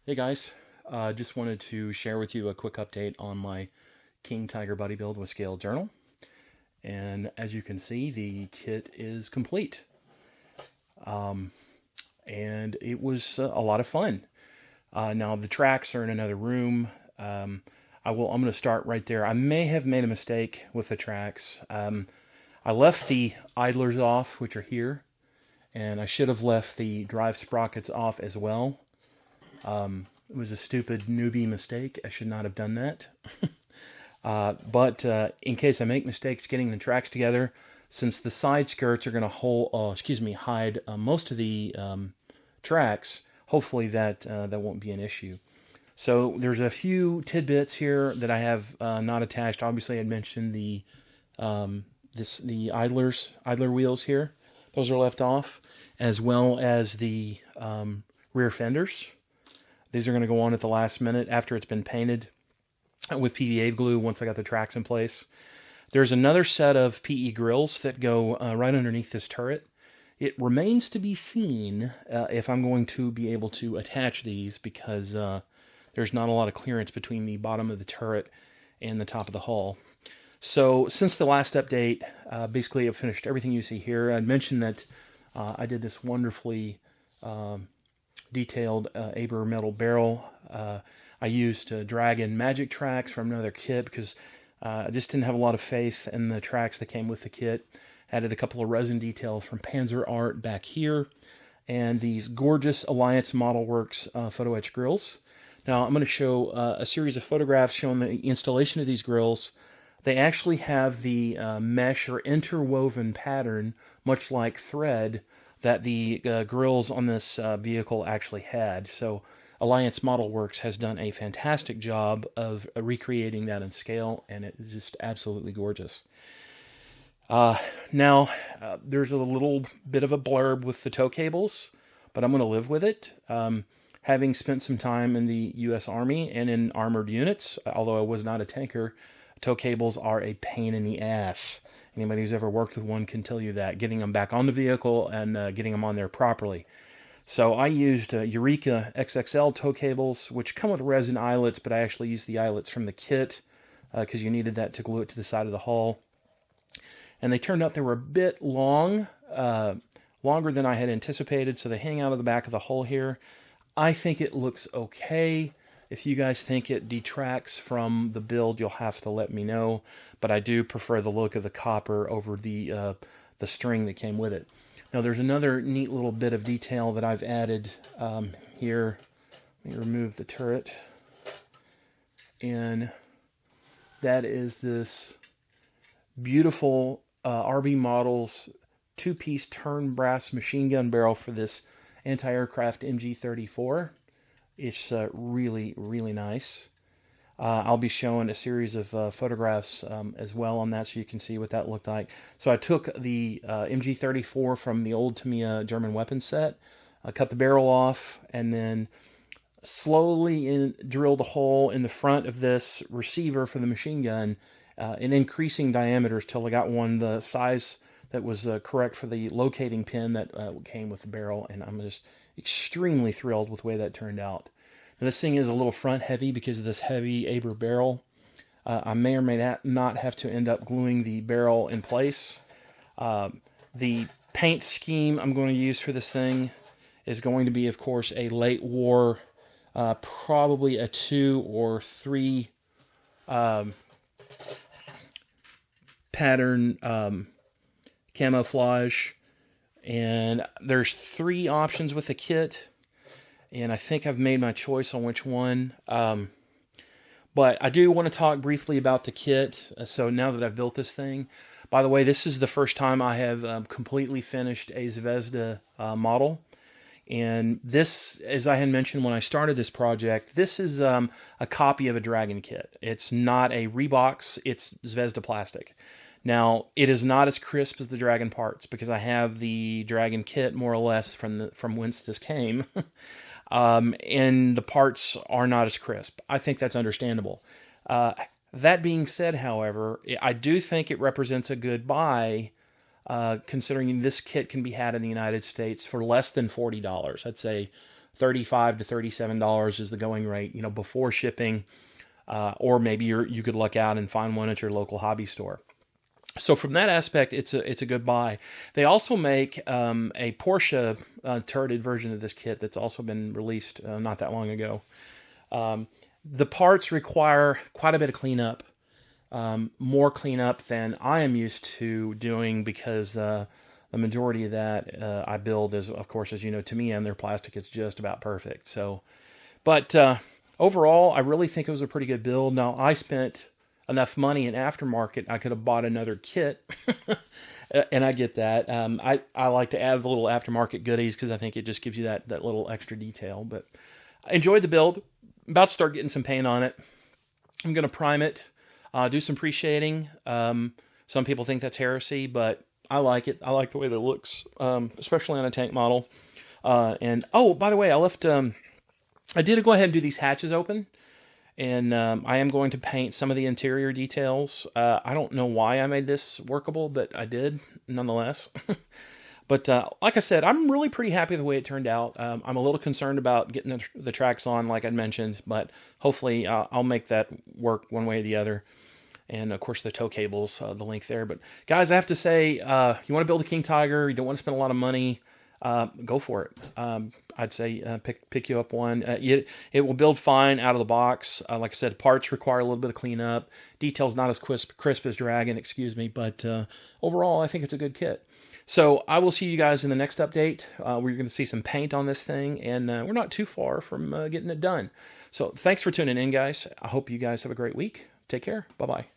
Hey guys, just wanted to share with you a quick update on my King Tiger Buddy build with Scale Journal. And as you can see, the kit is complete. And it was a lot of fun. Now the tracks are in another room. I'm going to start right there. I may have made a mistake with the tracks. I left the idlers off, which are here, and I should have left the drive sprockets off as well. It was a stupid newbie mistake. I should not have done that. But in case I make mistakes getting the tracks together, since the side skirts are going to hide most of the tracks, hopefully that won't be an issue. So there's a few tidbits here that I have not attached. Obviously, I'd mentioned the idler wheels here. Those are left off, as well as the rear fenders. These are going to go on at the last minute after it's been painted with PVA glue once I got the tracks in place. There's another set of PE grills that go right underneath this turret. It remains to be seen if I'm going to be able to attach these because there's not a lot of clearance between the bottom of the turret and the top of the hull. So since the last update, basically I've finished everything you see here. I'd mentioned that I did this wonderfully detailed Aber metal barrel. I used Dragon Magic tracks from another kit because I just didn't have a lot of faith in the tracks that came with the kit. Added a couple of resin details from Panzer Art back here, and these gorgeous Alliance Model Works photo etch grills. Now I'm going to show a series of photographs showing the installation of these grills. They actually have the mesh or interwoven pattern, much like thread, that the grills on this vehicle actually had. So Alliance Model Works has done a fantastic job of recreating that in scale, and it is just absolutely gorgeous. Now, there's a little bit of a blurb with the tow cables, but I'm going to live with it. Having spent some time in the U.S. Army and in armored units, although I was not a tanker, tow cables are a pain in the ass. Anybody who's ever worked with one can tell you that. Getting them back on the vehicle and getting them on there properly. So I used Eureka XXL tow cables, which come with resin eyelets, but I actually used the eyelets from the kit because you needed that to glue it to the side of the hull. And they turned out they were a bit long, longer than I had anticipated, so they hang out of the back of the hull here. I think it looks okay. If you guys think it detracts from the build, you'll have to let me know. But I do prefer the look of the copper over the string that came with it. Now there's another neat little bit of detail that I've added here. Let me remove the turret. And that is this beautiful RB Models two-piece turn brass machine gun barrel for this anti-aircraft MG34. It's really, really nice. I'll be showing a series of photographs as well on that so you can see what that looked like. So I took the MG34 from the old Tamiya German weapons set, cut the barrel off, and then slowly drilled a hole in the front of this receiver for the machine gun in increasing diameters till I got one the size that was correct for the locating pin that came with the barrel, and I'm just extremely thrilled with the way that turned out. Now, this thing is a little front heavy because of this heavy Aber barrel. I may or may not have to end up gluing the barrel in place. The paint scheme I'm going to use for this thing is going to be, of course, a late war, probably a 2 or 3 pattern camouflage. And there's 3 options with the kit, and I think I've made my choice on which one. But I do want to talk briefly about the kit. So now that I've built this thing, by the way, this is the first time I have completely finished a Zvezda model. And this, as I had mentioned when I started this project, this is a copy of a Dragon kit. It's not a Rebox, it's Zvezda plastic. Now, it is not as crisp as the Dragon parts because I have the Dragon kit more or less from whence this came. And the parts are not as crisp. I think that's understandable. That being said, however, I do think it represents a good buy considering this kit can be had in the United States for less than $40. I'd say $35 to $37 is the going rate, you know, before shipping, or maybe you could luck out and find one at your local hobby store. So from that aspect, it's a good buy. They also make a Porsche turreted version of this kit that's also been released not that long ago. The parts require quite a bit of cleanup, more cleanup than I am used to doing, because the majority of that I build is, of course, as you know, Tamiya, and their plastic is just about perfect. So, but overall, I really think it was a pretty good build. Now, I spent enough money in aftermarket, I could have bought another kit, and I get that. I like to add the little aftermarket goodies because I think it just gives you that little extra detail. But I enjoyed the build. I'm about to start getting some paint on it. I'm going to prime it, do some pre-shading. Some people think that's heresy, but I like it. I like the way that it looks, especially on a tank model. And oh, by the way, I did go ahead and do these hatches open. And I am going to paint some of the interior details. I don't know why I made this workable, but I did nonetheless. But like I said, I'm really pretty happy with the way it turned out. I'm a little concerned about getting the tracks on, like I mentioned, but hopefully I'll make that work one way or the other. And of course the tow cables, the link there. But guys, I have to say, you want to build a King Tiger, you don't want to spend a lot of money, go for it. I'd say pick you up one. It will build fine out of the box. Like I said, parts require a little bit of cleanup. Details not as crisp as Dragon, excuse me. But overall, I think it's a good kit. So I will see you guys in the next update. We're going to see some paint on this thing, and we're not too far from getting it done. So thanks for tuning in, guys. I hope you guys have a great week. Take care. Bye-bye.